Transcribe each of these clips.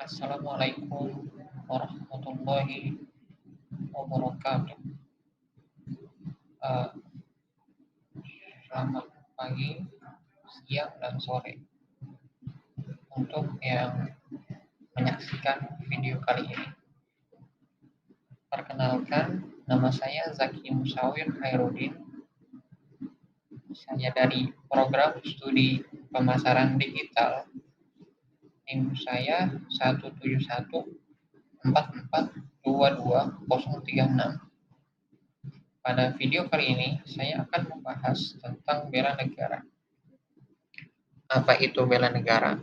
Assalamualaikum warahmatullahi wabarakatuh. Eh, Selamat pagi, siang, dan sore untuk yang menyaksikan video kali ini. Perkenalkan, nama saya Zaki Musawir Khairuddin. Saya dari program studi pemasaran digital. NIM saya 17144220036. Pada video kali ini, saya akan membahas tentang bela negara. Apa itu bela negara?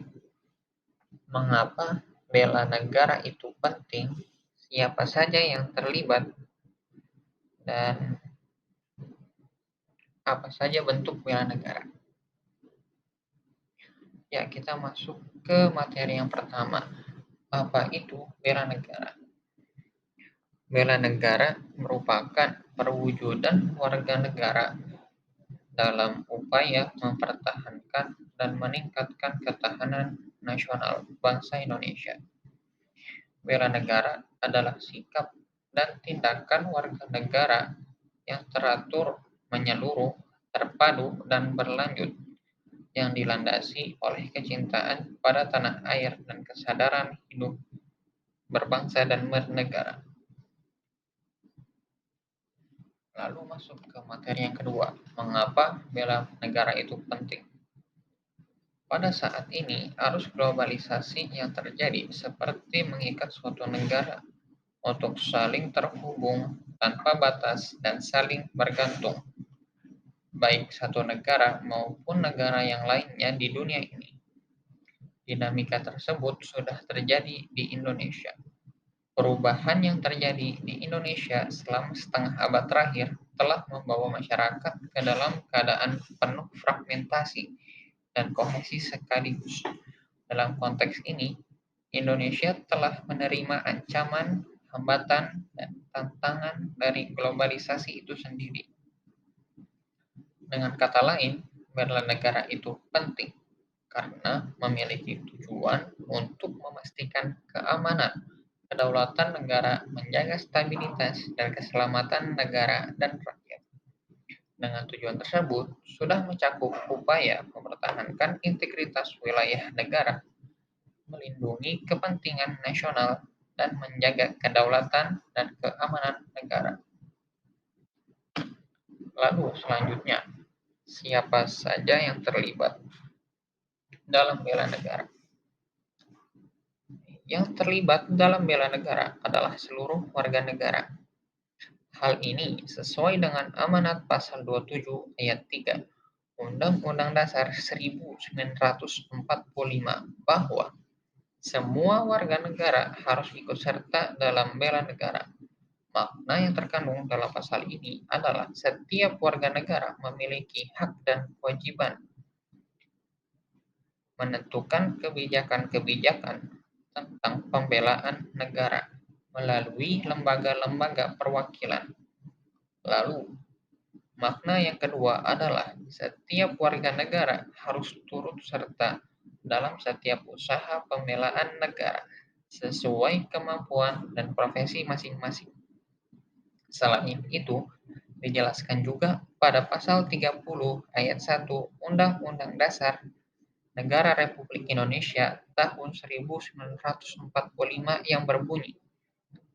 Mengapa bela negara itu penting? Siapa saja yang terlibat? Dan apa saja bentuk bela negara? Ya, kita masuk ke materi yang pertama. Apa itu bela negara? Bela negara merupakan perwujudan warga negara dalam upaya mempertahankan dan meningkatkan ketahanan nasional bangsa Indonesia. Bela negara adalah sikap dan tindakan warga negara yang teratur, menyeluruh, terpadu, dan berlanjut, yang dilandasi oleh kecintaan pada tanah air dan kesadaran hidup berbangsa dan bernegara. Lalu masuk ke materi yang kedua, mengapa bela negara itu penting? Pada saat ini, arus globalisasi yang terjadi seperti mengikat suatu negara untuk saling terhubung tanpa batas dan saling bergantung, baik satu negara maupun negara yang lainnya di dunia ini. Dinamika tersebut sudah terjadi di Indonesia. Perubahan yang terjadi di Indonesia selama setengah abad terakhir telah membawa masyarakat ke dalam keadaan penuh fragmentasi dan kohesi sekaligus. Dalam konteks ini, Indonesia telah menerima ancaman, hambatan, dan tantangan dari globalisasi itu sendiri. Dengan kata lain, bela negara itu penting karena memiliki tujuan untuk memastikan keamanan, kedaulatan negara, menjaga stabilitas dan keselamatan negara dan rakyat. Dengan tujuan tersebut, sudah mencakup upaya mempertahankan integritas wilayah negara, melindungi kepentingan nasional, dan menjaga kedaulatan dan keamanan negara. Lalu selanjutnya, siapa saja yang terlibat dalam bela negara? Yang terlibat dalam bela negara adalah seluruh warga negara. Hal ini sesuai dengan amanat pasal 27 ayat 3 Undang-Undang Dasar 1945 bahwa semua warga negara harus ikut serta dalam bela negara. Makna yang terkandung dalam pasal ini adalah setiap warga negara memiliki hak dan kewajiban menentukan kebijakan-kebijakan tentang pembelaan negara melalui lembaga-lembaga perwakilan. Lalu, makna yang kedua adalah setiap warga negara harus turut serta dalam setiap usaha pembelaan negara sesuai kemampuan dan profesi masing-masing. Selain itu, dijelaskan juga pada pasal 30 ayat 1 Undang-Undang Dasar Negara Republik Indonesia tahun 1945 yang berbunyi,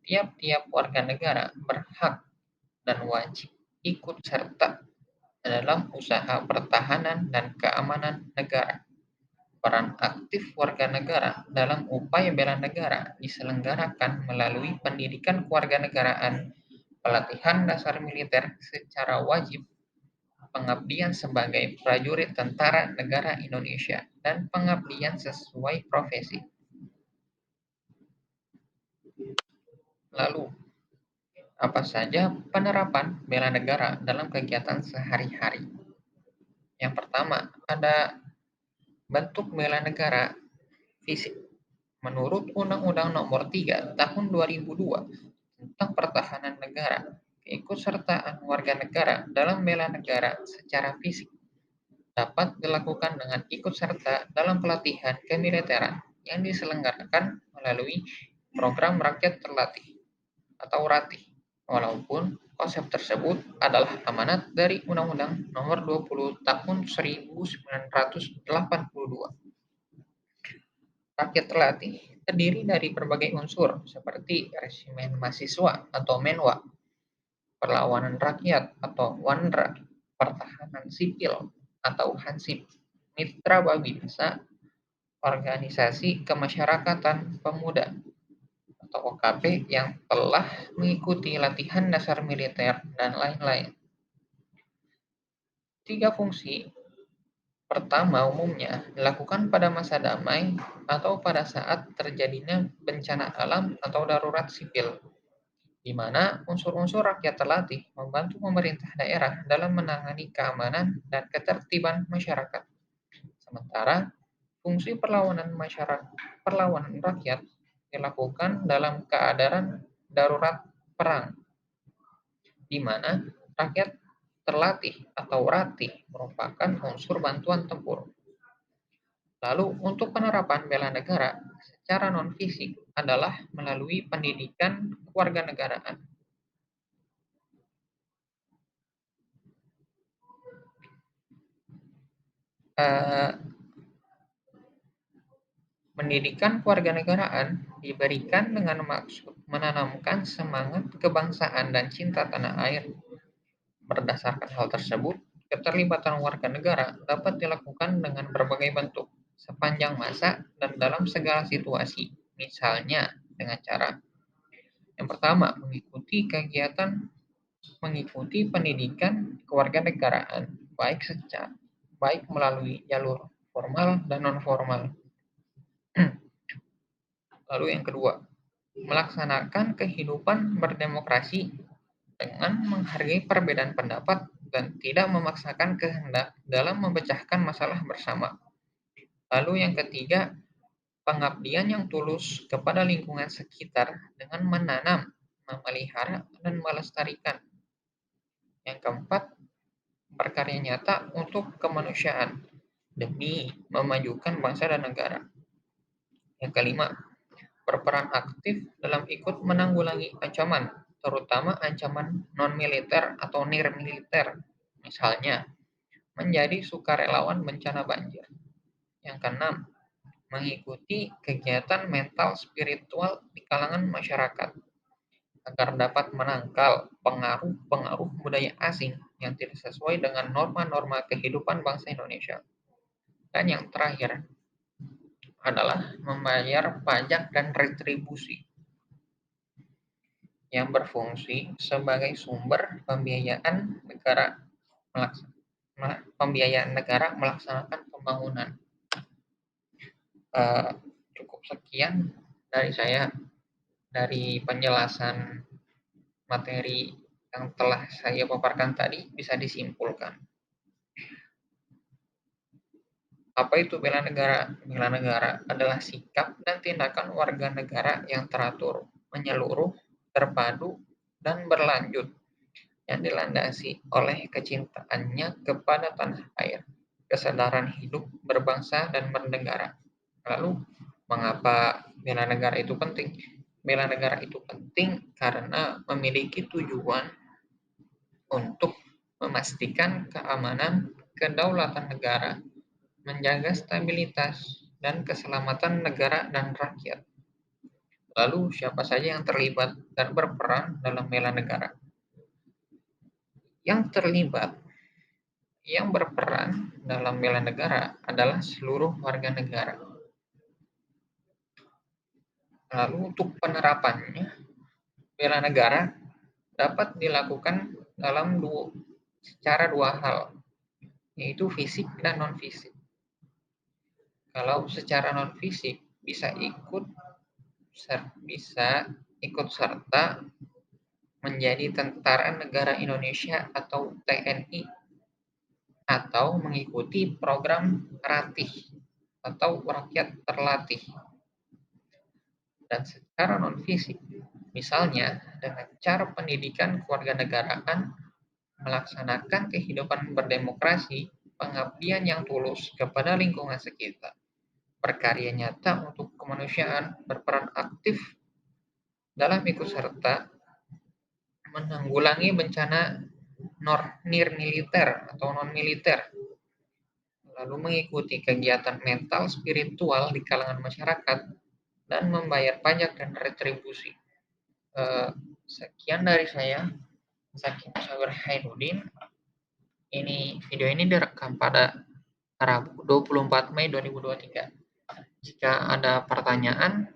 tiap-tiap warga negara berhak dan wajib ikut serta dalam usaha pertahanan dan keamanan negara. Peran aktif warga negara dalam upaya bela negara diselenggarakan melalui pendidikan kewarganegaraan, pelatihan dasar militer secara wajib, pengabdian sebagai prajurit tentara negara Indonesia, dan pengabdian sesuai profesi. Lalu, apa saja penerapan bela negara dalam kegiatan sehari-hari? Yang pertama, ada bentuk bela negara fisik. Menurut Undang-Undang Nomor 3 Tahun 2002 tentang Pertahanan Negara, keikutsertaan warga negara dalam bela negara secara fisik dapat dilakukan dengan ikut serta dalam pelatihan kemiliteran yang diselenggarakan melalui program rakyat terlatih atau RATI. Walaupun konsep tersebut adalah amanat dari Undang-Undang Nomor 20 Tahun 1982. Rakyat terlatih terdiri dari berbagai unsur seperti resimen mahasiswa atau Menwa, perlawanan rakyat atau Wanra, pertahanan sipil atau Hansip, mitra babinsa, organisasi kemasyarakatan pemuda atau OKP yang telah mengikuti latihan dasar militer dan lain-lain. 3 fungsi pertama umumnya dilakukan pada masa damai atau pada saat terjadinya bencana alam atau darurat sipil, di mana unsur-unsur rakyat terlatih membantu pemerintah daerah dalam menangani keamanan dan ketertiban masyarakat. Sementara fungsi perlawanan rakyat dilakukan dalam keadaan darurat perang, di mana rakyat terlatih atau RATI merupakan unsur bantuan tempur. Lalu untuk penerapan bela negara secara non-fisik adalah melalui pendidikan kewarganegaraan. Pendidikan kewarganegaraan diberikan dengan maksud menanamkan semangat kebangsaan dan cinta tanah air. Berdasarkan hal tersebut, keterlibatan warga negara dapat dilakukan dengan berbagai bentuk, sepanjang masa dan dalam segala situasi. Misalnya dengan cara yang pertama, mengikuti pendidikan kewarganegaraan baik melalui jalur formal dan non formal. Lalu yang kedua, melaksanakan kehidupan berdemokrasi dengan menghargai perbedaan pendapat dan tidak memaksakan kehendak dalam memecahkan masalah bersama. Lalu yang ketiga, pengabdian yang tulus kepada lingkungan sekitar dengan menanam, memelihara, dan melestarikan. Yang keempat, berkarya nyata untuk kemanusiaan demi memajukan bangsa dan negara. Yang kelima, berperan aktif dalam ikut menanggulangi ancaman, terutama ancaman non-militer atau nir-militer, misalnya menjadi sukarelawan bencana banjir. Yang keenam, mengikuti kegiatan mental spiritual di kalangan masyarakat agar dapat menangkal pengaruh-pengaruh budaya asing yang tidak sesuai dengan norma-norma kehidupan bangsa Indonesia. Dan yang terakhir adalah membayar pajak dan retribusi yang berfungsi sebagai sumber pembiayaan negara melaksanakan pembangunan. Cukup sekian dari saya dari penjelasan materi yang telah saya paparkan tadi. Bisa disimpulkan. Apa itu bela negara? Bela negara adalah sikap dan tindakan warga negara yang teratur, menyeluruh, terpadu, dan berlanjut, yang dilandasi oleh kecintaannya kepada tanah air, kesadaran hidup berbangsa dan bernegara. Lalu, mengapa bela negara itu penting? Bela negara itu penting karena memiliki tujuan untuk memastikan keamanan kedaulatan negara, menjaga stabilitas dan keselamatan negara dan rakyat. Lalu, siapa saja yang terlibat dan berperan dalam bela negara? Yang berperan dalam bela negara adalah seluruh warga negara. Lalu untuk penerapannya, bela negara dapat dilakukan secara dua hal, yaitu fisik dan non-fisik. Kalau secara non-fisik bisa ikut serta menjadi tentara negara Indonesia atau TNI, atau mengikuti program RATI atau rakyat terlatih. Dan secara non-fisik, misalnya dengan cara pendidikan kewarganegaraan, melaksanakan kehidupan berdemokrasi, pengabdian yang tulus kepada lingkungan sekitar, berkarya nyata untuk kemanusiaan, berperan aktif dalam ikut serta menanggulangi bencana nirmiliter atau non-militer, lalu mengikuti kegiatan mental spiritual di kalangan masyarakat, dan membayar pajak dan retribusi. Sekian dari saya, Zaki Musawir Hainuddin. Video ini direkam pada Rabu 24 Mei 2023. Jika ada pertanyaan,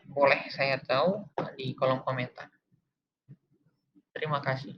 boleh saya tahu di kolom komentar. Terima kasih.